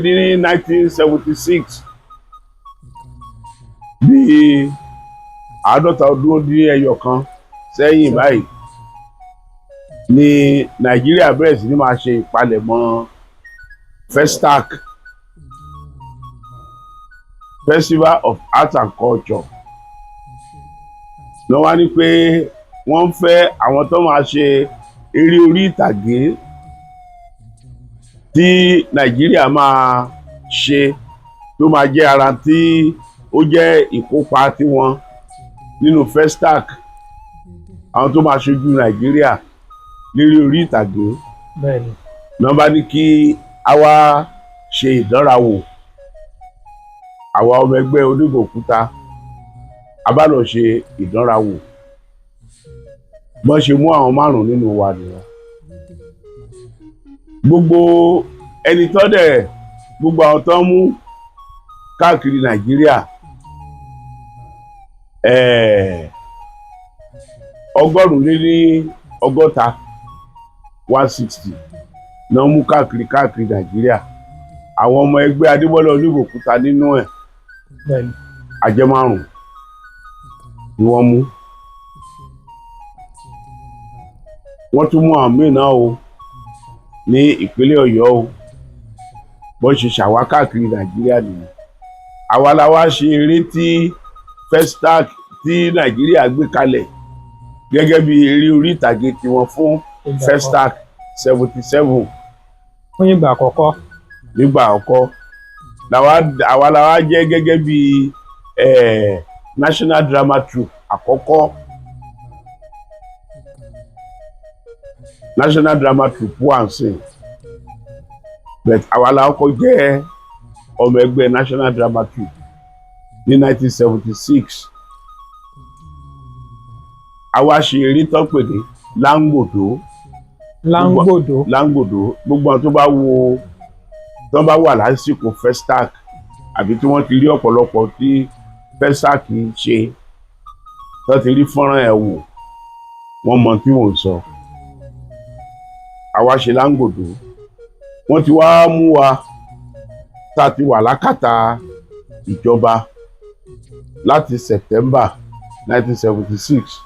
ní 1976 bíi 50 ọdún ó dín ẹyọ kan sẹ́yìn báyìí ní Nàìjíríà bẹ̀rẹ̀ sí ní máa ṣe ìpalẹ̀mọ́ Festac, Festival of Art and Culture. Lọ́ wá ní pé wọ́n ń fẹ́ àwọn tó máa ṣe eré orí ìtàgé tí Nàìjíríà máa ṣe tó máa jẹ́ ara tí ó jẹ́ ìkópa tiwọn nínú Festac, àwọn tó máa ṣojú Nàìjíríà lérí orí ìtàgé. Bẹ́ẹ̀ni. Náà bá ní kí a wá ṣe ìdánrawò àwa ọmọ ẹgbẹ́ Onígbòkúta, a bá lọ ṣe ìdánrawò bọ́n ṣe mú àwọn 5 nínú wa nìyẹn. Gbogbo ẹni tó dẹ̀ gbogbo àwọn tó ń mú káàkiri Nàìjíríà 160 160 náà mú káàkiri Nàìjíríà. Àwọn ọmọ ẹgbẹ́ Adébọ́lá Onígbòkúta nínú ẹ̀ ajẹ́ 5 ni wọ́n mú. Wọ́n tún mú àwọn míì náà o ní ìpínlẹ̀ Ọ̀yọ́ o, bọ́n ṣe ṣàwá káàkiri Nàìjíríà nìyẹn. Àwa la wá ṣe eré tí Festac tí Nàìjíríà gbé kalẹ̀ gẹ́gẹ́ bí eré orí ìtàgé tiwọn fún Festac 77. Fún ìgbà àkọ́kọ́. Nígbà àkọ́kọ́ àwa la wá jẹ́ gẹ́gẹ́ bí National Drama Troupe àkọ́kọ́. National Drama Troupe wà ń sìn, but àwa la kọ́kọ́ jẹ́ ọmọ ẹgbẹ́ National Drama Troupe ní 1976. Àwa ṣe eré tó pè ní Láńgbòdo. Gbogbo àwọn tó bá wà lásìkò Festac àbí tí wọ́n ti rí ọ̀pọ̀lọpọ̀ tí Festac ṣe, tó ti rí fọ́nrán ẹ̀ wò, wọ́n mọ tí mò ń sọ. Àwa ṣe Láńgbòdo, wọ́n ti wá mú wa tá a ti wà lákàtà ìjọba láti September 1976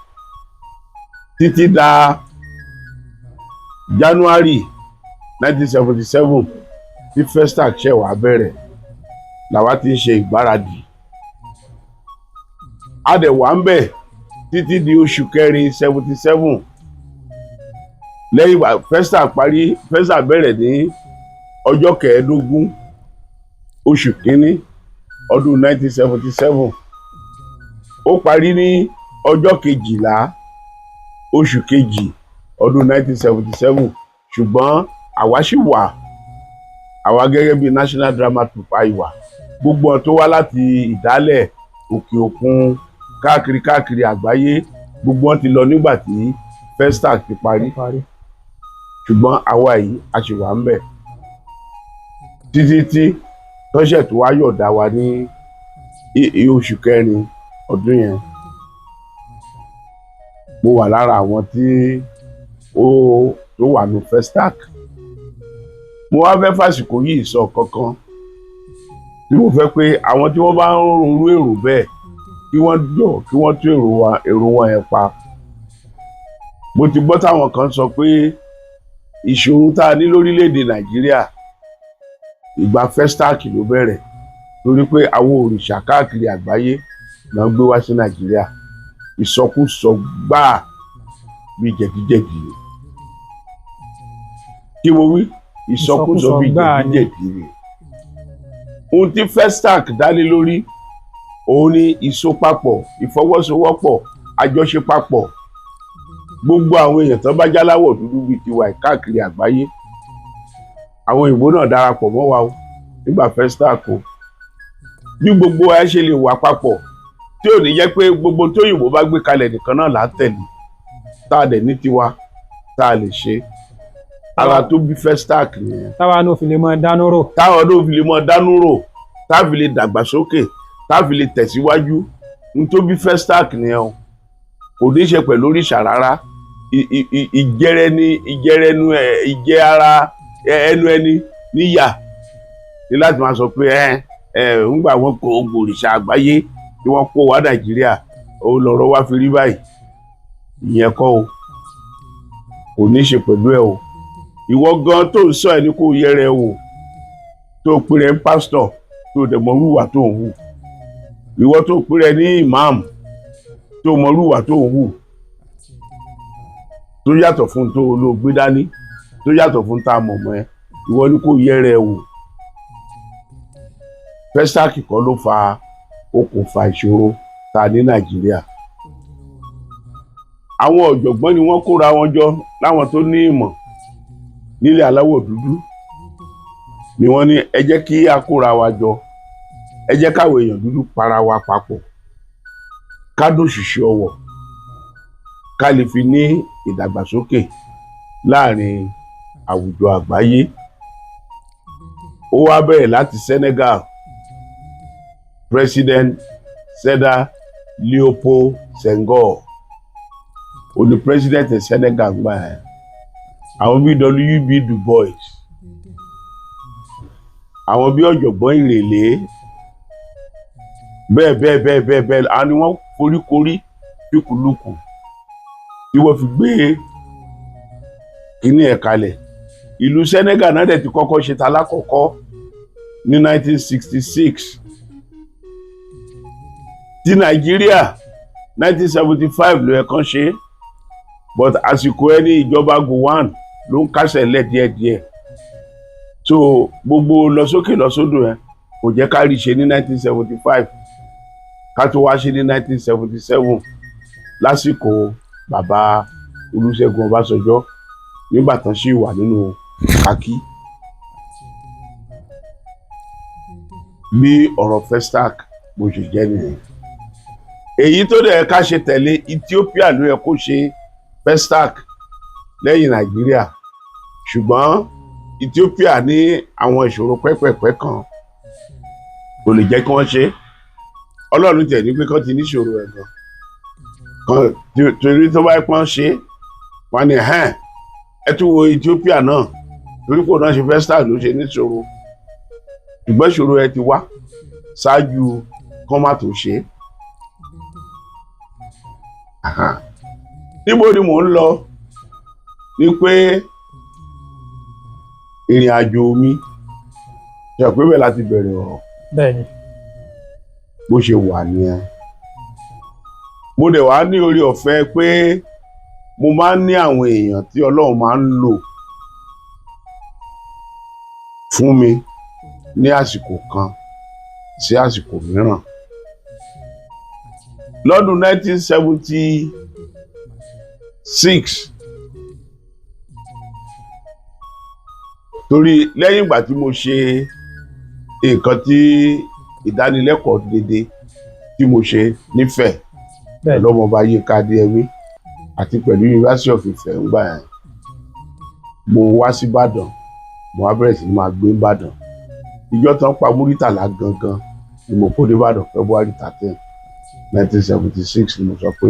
títí dá January 1977 tí Festac ṣe wá bẹ̀rẹ̀ làwa ti ń ṣe ìgbáradì. A dẹ̀ wà ń bẹ̀ títí di oṣù kẹrin 77. Lẹ́yìn ìgbà Festac bẹ̀rẹ̀ ní ọjọ́ 15 oṣù kínní ọdún 1977. Ó parí ní ọjọ́ 12 oṣù kejì ọdún 1977. Ṣùgbọ́n àwa ṣì wà, àwa gẹ́gẹ́ bí National Drama Troupe àìwà. Gbogbo wọn tó wá láti ìdálẹ̀ òkè òkun káàkiri àgbáyé, gbogbo wọn ti lọ nígbà tí Festac ti parí. Ṣùgbọ́n àwa yìí a ṣì wà ń bẹ̀ títí tọ́ṣẹ̀ tó wá yọ̀ọ̀dá wa ní oṣù kẹrin ọdún yẹn. Mo wà lára àwọn tí tó wà ní Festac. Mo wá fẹ́ fàsìkò yìí sọ kankan tí mo fẹ́ pé àwọn tí wọ́n bá ń ronú èrò bẹ́ẹ̀ kí wọ́n tún èrò wọn yẹn pa. Mo ti gbọ́ táwọn kan sọ pé ìṣòro tá a ní lórílẹ̀‐èdè Nàìjíríà ìgbà Festac ló bẹ̀rẹ̀, torí pé àwọn òrìṣà káàkiri àgbáyé náà gbé wá sí Nàìjíríà. Ìsọkúsọ gbáà bí jẹ̀díjẹ̀dí. Kí mo wí? Ìsọkúsọ bí jẹ̀díjẹ̀dí. Ohun tí Festac dálé lórí òun ni ìsopapọ̀, ìfọwọ́sowọ́pọ̀, àjọṣepapọ̀ gbogbo àwọn èèyàn tó bá jáláwọ̀ dúdú bíi tiwa káàkiri àgbáyé. Àwọn òyìnbó náà darapọ̀ mọ́ wa nígbà Festac o. Bí gbogbo ẹ ṣe lè wà papọ̀ tí ò ní jẹ́ pé gbogbo tó òyìnbó bá gbé kalẹ̀ nìkan náà là ń tẹ̀lé, tá a dẹ̀ ní tiwa tá a lè ṣe. Ara tó bí Festac nìyẹn. Táwa náà fi lè mọ dánú rò. Tá a fi lè dàgbàsókè, tá a fi lè tẹ̀síwájú. N tó bí Festac nìyẹn o. Kò ní ṣe pẹ̀lú òrìṣà rárá. Ìjẹrẹnu ìjẹ ara ẹnu ẹni níyà ní láti máa sọ pé ń gbà wọ́n kó ogun òrìṣà àgbáyé tí wọ́n kó wá Nàìjíríà òun lọ̀rọ̀ wá fi rí báyìí. Ìyẹn kọ́ o, kò ní í ṣe pẹ̀lú ẹ o. Ìwọ gan tó ń sọ ẹni kó yẹrẹ o, tó pèrè ń pásítọ̀ tó dẹ̀ mọ rúwà tó ń hù. Ìwọ tó pèrè ní ìmáàmù tó mọ rúwà tó ń hù, tó yàtọ̀ fún tó ló gbé dání, tó yàtọ̀ fún tá a mọ̀ mọ́ ẹ. Ìwọ ni kó yẹrẹ o. Festac kọ́ ló fa okùnfà ìṣòro tá a ní Nàìjíríà. Àwọn ọ̀jọ̀gbọ́n ni wọ́n kóra wọn jọ láwọn tó ní ìmọ̀ nílẹ̀ aláwọ̀ dúdú ni wọ́n ní ẹ jẹ́ kí a kóra wa jọ, ẹ jẹ́ káwọn èèyàn dúdú para wa papọ̀, ká dòṣìṣẹ́ ọwọ̀, ká lè fi ní ìdàgbàsókè láàrin àwùjọ àgbáyé. Ó wá bẹ̀rẹ̀ láti Senegal, President Sédar Léopold Senghor ó ní president Senegal gbà ẹ́. Àwọn bíi W.B. Du Bois, àwọn bíi ọ̀jọ̀gbọ́n Ìrèlé, bẹ́ẹ̀ àwọn ni wọ́n foríkorí fíkùlùkù tí wọ́n fi gbé kíní ẹ̀ kalẹ̀. Ìlú Senegal náà dẹ̀ ti kọ́kọ́ ṣe ta lákọ̀ọ́kọ́ ní 1966. Ti Nàìjíríà 1975 ló yẹ kán ṣe, but àsìkò ẹni ìjọba Gowon ló ń kásẹ̀ lẹ̀ díẹ̀díẹ̀. So gbogbo lọ́sókè lọ́sódò ẹ̀ kò jẹ́ ká rí ṣe ní 1975, ká tó wá ṣe ní 1977 lásìkò bàbá Olúṣẹ́gun Ọbásanjọ́ nígbà tán sì wà nínú Kakí. Bí ọ̀rọ̀ Festac bó ṣe jẹ́ nìyẹn. Èyí tó dẹ̀ ká ṣe tẹ̀lé Ethiopia ló yẹ kó ṣe Festac lẹ́yìn Nàìjíríà, ṣùgbọ́n Ethiopia ní àwọn ìṣòro pẹ́pẹ̀pẹ́ kan kò lè jẹ́ kí wọ́n ṣe. Ọlọ́run tẹ̀ ní pé kán ti níṣòro ẹ̀ gan kan, torí tó bá pọ́n ṣe wọ́n ní ẹ tún wo Ethiopia náà, torí kò náà ṣe Festac ló ṣe níṣòro, ṣùgbọ́n ìṣòro ẹ ti wá ṣáájú kán má tó ṣe. Níbo ni mò ń lọ ni pé ìrìn àjò mi ṣe pé bẹ́ẹ̀ láti bẹ̀rẹ̀ ọ̀rọ̀. Bẹ́ẹ̀ni. Bó ṣe wà nìyẹn. Mo dẹ̀ wá ní orí ọ̀fẹ́ pé mo máa ń ní àwọn èèyàn tí Ọlọ́run máa ń lò fún mi ní àsìkò kan sí àsìkò mìíràn. Lọ́dún 1976, torí lẹ́yìn ìgbà tí mo ṣe nǹkan tí ìdánilẹ́kọ̀ọ́ dédé tí mo ṣe nífẹ̀ẹ́ pẹ̀lú ọmọọba Yínká Adéyẹmí àti pẹ̀lú University of Ifẹ̀ ńgbà yẹn, mo wá sí Ìbàdàn, mo wá bẹ̀rẹ̀ sí máa gbé Ìbàdàn. Ìjọ tán pa Múrítàlá gangan ni mo kó dé Ìbàdàn February 13, 1976 ni mo sọ pé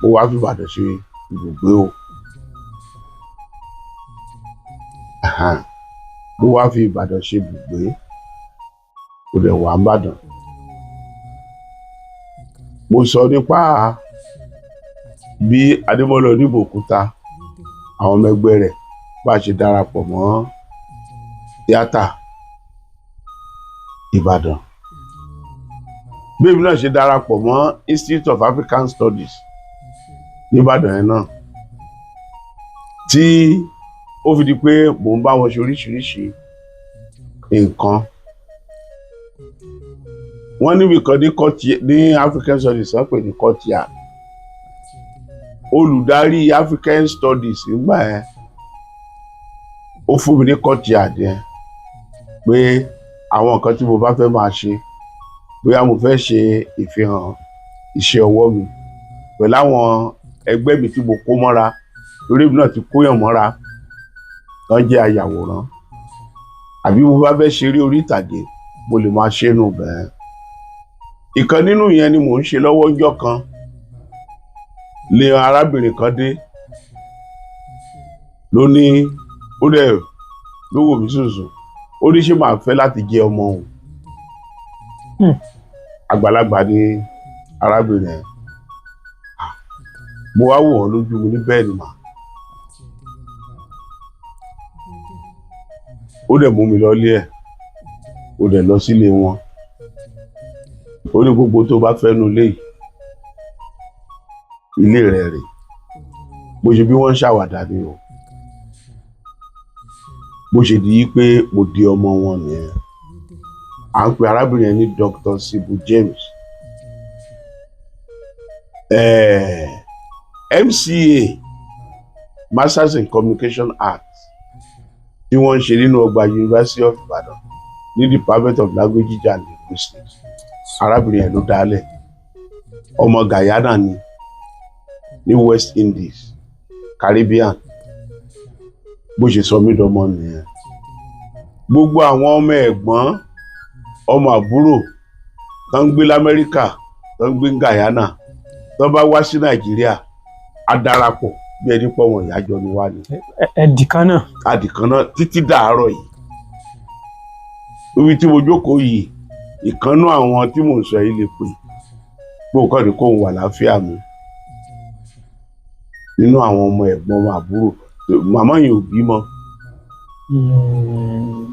mo wá fi Ìbàdàn ṣe ibùgbé o. Mo wá fi Ìbàdàn ṣe ibùgbé, kò dẹ̀ wá Ìbàdàn. Mo sọ nípa bí Adémọ́lá Oníbòkúta àwọn ọmọ ẹgbẹ́ rẹ̀ bá ṣe darapọ̀ mọ́ tíátà Ìbàdàn. Bí èmi náà ṣe darapọ̀ mọ́ Institute of African Studies nìbàdàn yẹn náà, tí ó fi di pé mò ń bá wọn ṣe oríṣiríṣi nǹkan. Wọ́n níbi kan ní African Studies wọ́n pè ní courtyard. Olùdarí African Studies nígbà yẹn ó fún mi ní courtyard yẹn pé àwọn nǹkan tí mo bá fẹ́ máa ṣe, bóyá mo fẹ́ ṣe ìfihàn iṣẹ́ ọwọ́ mi pẹ̀lú àwọn ẹgbẹ́ mi tí mo kó mọ́ra, torí mi náà ti kóyàn mọ́ra tán jẹ́ ayàwòrán, àbí mo bá fẹ́ ṣeré orí ìtàgé mo lè máa ṣe nù bẹ́ẹ̀. Ìkan nínú yẹn ni mò ń ṣe lọ́wọ́ ọjọ́ kan lé arábìnrin kan dé ló ní ó dẹ̀ ló wò mí sùnsùn ó ní ṣé màá fẹ́ láti jẹ́ ọmọ òun. Àgbàlagbà ni arábìnrin ẹ̀. Mo wá wò wọ́n lójú mi ní bẹ́ẹ̀ ni mà. Ó dẹ̀ mú mi lọ ilé ẹ̀, ó dẹ̀ lọ sílé wọn. Ó ní gbogbo tó bá fẹ́ nu ilé yìí, ilé rẹ̀ rè. Bó ṣe bí wọ́n ń ṣàwàdà ni o. Bó ṣe di pé mo di ọmọ wọn nìyẹn. À ń pe arábìnrin yẹn ní Dr. Sibu James. MCA, Masters in Communication Arts, tí wọ́n ń ṣe nínú ọgbà University of Ibadan ní Department of Languages and Linguistics. Arábìnrin yẹn ló dálẹ̀. Ọmọ Guyana ni, ní West Indies, Caribbean. Bó ṣe sọ mí dọmọ nìyẹn. Gbogbo àwọn ọmọ ẹ̀gbọ́n, ọmọ àbúrò tó ń gbé l'Amẹ́ríkà, tó ń gbé Guyana, tó bá wá sí Nàìjíríà, á darapọ̀ bí ẹni pọ̀ wọn ìyájọ ni wá ni. Ẹ̀dì kan náà. Adì kan náà títí dàárọ̀ yìí. Ibi tí mo jókòó yìí, ìkànnú àwọn tí mò ń sọ yìí lè pè gbóǹkan ní kóun wà láfíà mi. Nínú àwọn ọmọ ẹ̀gbọ́n ọmọ àbúrò, màmá yẹn ò bímọ.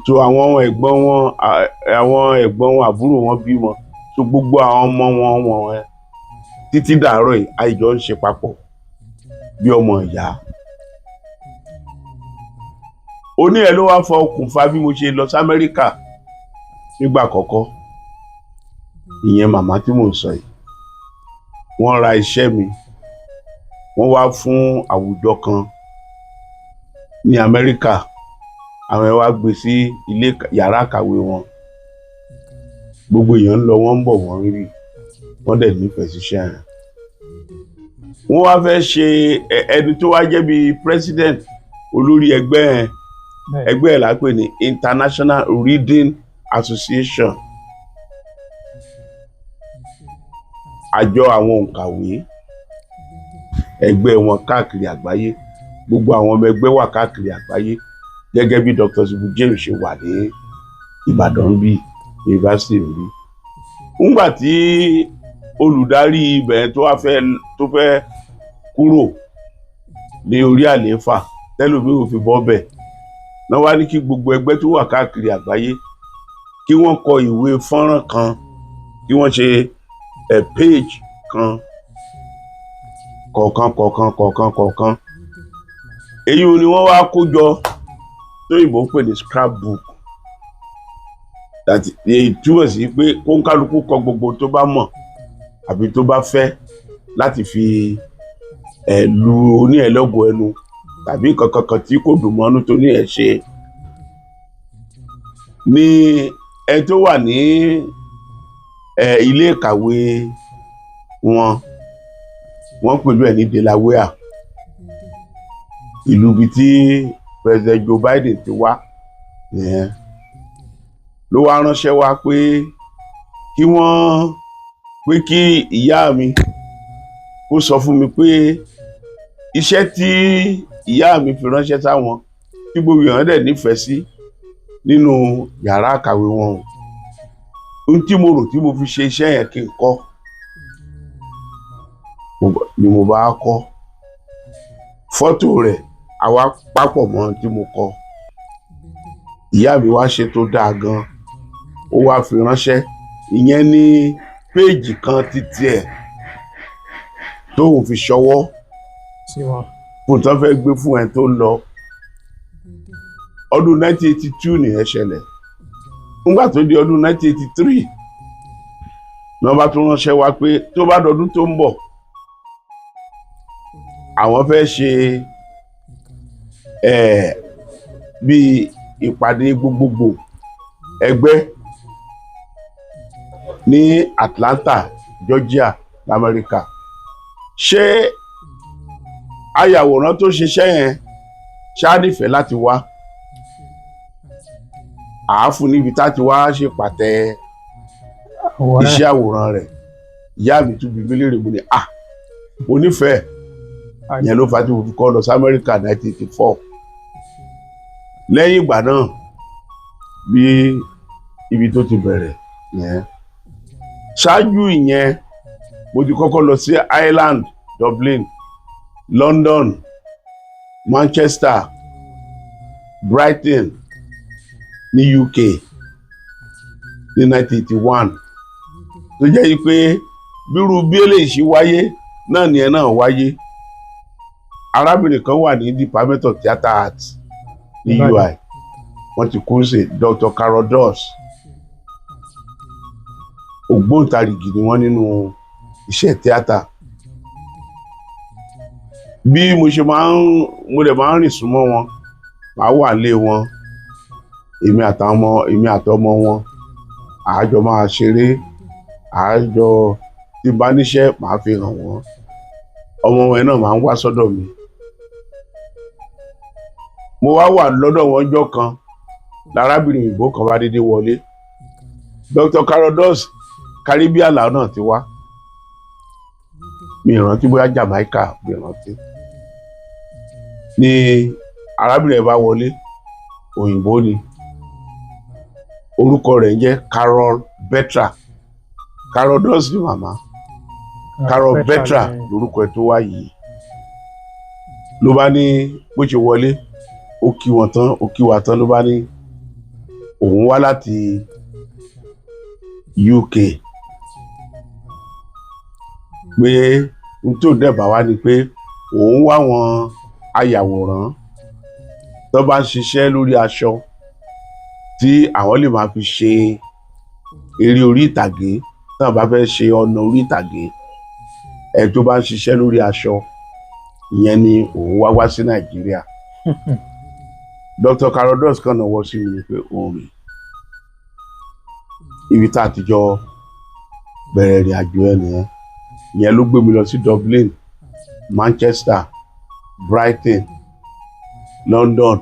So àwọn ẹ̀gbọ́n wọn àbúrò wọn bímọ. So gbogbo àwọn ọmọ wọn títí dàárọ̀ yìí àìjọ ń ṣe papọ̀ bí ọmọ ìyá. Oní ẹ̀ ló wá fọ okùnfà bí mo ṣe lọ sí Amẹ́ríkà nígbà àkọ́kọ́. Ìyẹn màmá tí mò ń sọ yìí. Wọ́n ra iṣẹ́ mi, wọ́n wá fún àwùjọ kan ní Amẹ́ríkà. Àwọn ẹ̀ wá gbé sí ilé yàrá ìkàwé wọn. Gbogbo èèyàn ń lọ, wọ́n ń bọ̀, wọ́n rí, wọ́n dẹ̀ nífẹ̀ẹ́ síṣẹ́ yẹn. Wọ́n wá fẹ́ ṣe ẹni tó wá jẹ́ bí president, olórí ẹgbẹ́ ẹ̀ la pè ní International Reading Association. Àjọ àwọn òǹkàwé, ẹgbẹ́ wọn káàkiri àgbáyé. Gbogbo àwọn ọmọ ẹgbẹ́ wà káàkiri àgbáyé, gẹ́gẹ́ bí Dr. Sibu James ṣe wà ní Ìbàdàn bí yunifásitì rí. Nígbà tí olùdarí ibẹ̀ tó fẹ́ kúrò ní orí àlééfà, tẹ́lómi ò fi bọ́ bẹ̀, náà wá ní kí gbogbo ẹgbẹ́ tó wà káàkiri àgbáyé kí wọ́n kọ ìwé fọ́nrán kan, kí wọ́n ṣe page kan kọ̀ọ̀kan. Èyí ni wọ́n wá kó jọ tó ìbò ń pè ní scrapbook. Èyí túmọ̀ sí pé kó ń kálukú kọ gbogbo tó bá mọ̀ àbí tó bá fẹ́ láti fi lu oní ẹ̀ lọ́gọ ẹnu tàbí kankan tí kò dùn mọ́nú tó ní ẹ̀ ṣe. Ní ẹ tó wà ní ilé ìkàwé wọ́n pẹ̀lú ẹ̀ ní Delaware, ìlú ibi tí President Joe Biden ti wá nìyẹn. Ló wá ránṣẹ́ wá pé kí ìyá mi kó sọ fún mi pé iṣẹ́ tí ìyá mi fi ránṣẹ́ sáwọn tí gbogbo èèyàn dẹ̀ nífẹ̀ẹ́ sí nínú yàrá ìkàwé wọn, ohun tí mo rò tí mo fi ṣe iṣẹ́ yẹn kí n kọ́ ni mo bá kọ́. Fọ́tò rẹ̀ àwa papọ̀ mọ́ ohun tí mo kọ́. Ìyá mi wá ṣe tó dáa gan, ó wá fi ránṣẹ́. Ìyẹn ní péèjì kan títí ẹ̀ tóun fi ṣọwọ́ fún tán fẹ́ gbé fún ẹ tó lọ. Ọdún 1982 nìyẹn ṣẹlẹ̀. Nígbà tó di ọdún 1983 náà bá tún ránṣẹ́ wá pé tó bá dọdún tó ń bọ̀, àwọn fẹ́ ṣe bí ìpàdé gbogbogbò ẹgbẹ́ ní Atlanta, Georgia, l'Amẹ́ríkà. Ṣé ayàwòrán tó ṣiṣẹ́ yẹn ṣáà nífẹ̀ẹ́ láti wá? Àáfún níbi táti wá ṣe pàtẹ iṣẹ́ àwòrán rẹ̀. Ìyá mi tún bí mi léèrè, mo ní mo nífẹ̀ẹ́. Ìyẹn ló fà tí mo fi kọ́ lọ sí Amẹ́ríkà 1984. Lẹ́yìn ìgbà náà bí ibi tó ti bẹ̀rẹ̀ yẹn. Ṣáájú ìyẹn mo ti kọ́kọ́ lọ sí Ireland, Dublin, London, Manchester, Brighton ní UK ní 1981 tó jẹ́ yí pé bírú bí eléyìí ṣe wáyé náà ni ẹ náà wáyé. Arábìnrin kan wà ní Department of Theatre Arts ní UI, wọ́n ti kú sí Dr. Carol Dawes. Ògbóǹtarìgì ni wọ́n nínú iṣẹ́ tíátà. Bí mo dẹ̀ máa ń rìn súnmọ́ wọn, màá wà lé wọn, èmi àtọmọ wọn, àjọ máa ṣeré, àjọ tí bá níṣẹ́ màá fi hàn wọ́n. Ọmọ wọn náà máa ń wá sọ́dọ̀ mi. Mo wá wà lọ́dọ̀ wọn ọjọ́ kan, lárábìnrin òyìnbó kan bá dédé wọlé. Dr. Carol Dawes Caribbean làwọn náà ti wá. Mi ìrántí bóyá Jamaica mi ìrántí. Ni arábìnrin ẹ̀ bá wọlé, òyìnbó ni. Orúkọ rẹ̀ ń jẹ́ Carol Betra. Carol Dawes ni màmá. Carol Betra lórúkọ ẹ̀ tó wá yìí. Ló bá ní bó ṣe wọlé, ó kí wọn tán, ó kí wa tán, ló bá ní òun wá láti UK pé n tó dẹ̀bà wá ni pé òun wá wọn ayàwòrán tó bá ń ṣiṣẹ́ lórí aṣọ tí àwọn lè máa fi ṣe eré orí ìtàgé, náà bá fẹ́ ṣe ọ̀nà orí ìtàgé, ẹ̀ tó bá ń ṣiṣẹ́ lórí aṣọ, ìyẹn ni òun wá sí Nàìjíríà. Dr. Carol Dawes kan náà wọ́ sí mi pé òun rè ibi tá a ti jọ bẹ̀rẹ̀ ìrìn àjò ẹ̀ nìyẹn. Ìyẹn ló gbé mi lọ sí Dublin, Manchester, Brighton, London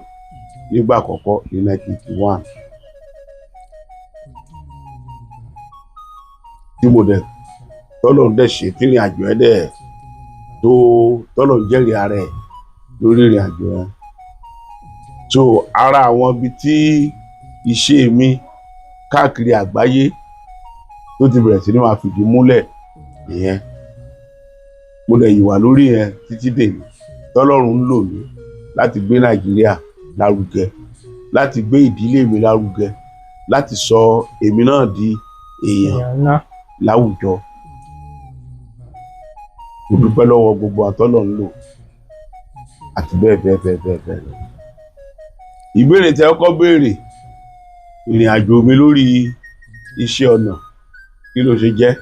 nígbà àkọ́kọ́ ní 1981. Tí mo dẹ̀ tọ́lọ̀ ń dẹ̀ ṣe tí ìrìn àjò ẹ̀ dẹ̀ tó tọ́lọ̀ ń jẹ́rìí ara ẹ̀ lórí ìrìn àjò ẹ̀. So ara àwọn ibi tí iṣẹ́ mi káàkiri àgbáyé tó ti bẹ̀rẹ̀ sí ní máa fìdí múlẹ̀ nìyẹn. Mo dẹ̀ yìí wà lórí ẹ̀ títí dèní. Tọ́lọ́run ń lò mí láti gbé Nàìjíríà lárugẹ, láti gbé ìdílé mi lárugẹ, láti sọ èmi náà di èèyàn láwùjọ. Mo dúpẹ́ lọ́wọ́ gbogbo àtọ́lọ́run lò àti bẹ́ẹ̀ bẹ́ẹ̀ bẹ́ẹ̀ bẹ́ẹ̀ bẹ́ẹ̀ lọ. Ìbéèrè tí ẹ kọ́kọ́ béèrè, ìrìn àjò mi lórí iṣẹ́ ọnà kí ló ṣe jẹ́,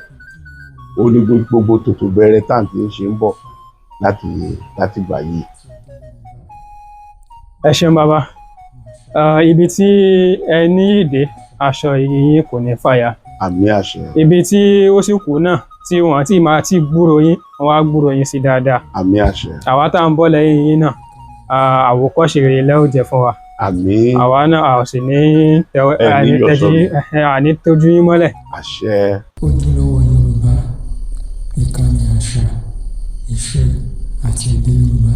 ó ní gbogbo tòtò bẹ̀rẹ̀ táǹtì ń ṣe ń bọ̀ láti gbà yìí. Ẹ ṣeun bàbá. Ibi tí ẹ ní ìdè aṣọ yìí kò ní fàya. Àmì àṣẹ. Ibi tí ó sì kù náà tí wọ́n ti máa ti gbúrò yín, wọ́n á gbúrò yín sí dáadáa. Àmì àṣẹ. Àwa tá à ń bọ̀ lẹ́yìn yín náà, àwòkọ́ṣe rere lẹ́ ó jẹ́ fún wa. Àmín. Àwa náà a ò sì ní tójú yín mọ́lẹ̀. Àṣẹ. Ojúlówó Yorùbá, ìkànnì àṣà, ìṣe àti èdè Yorùbá.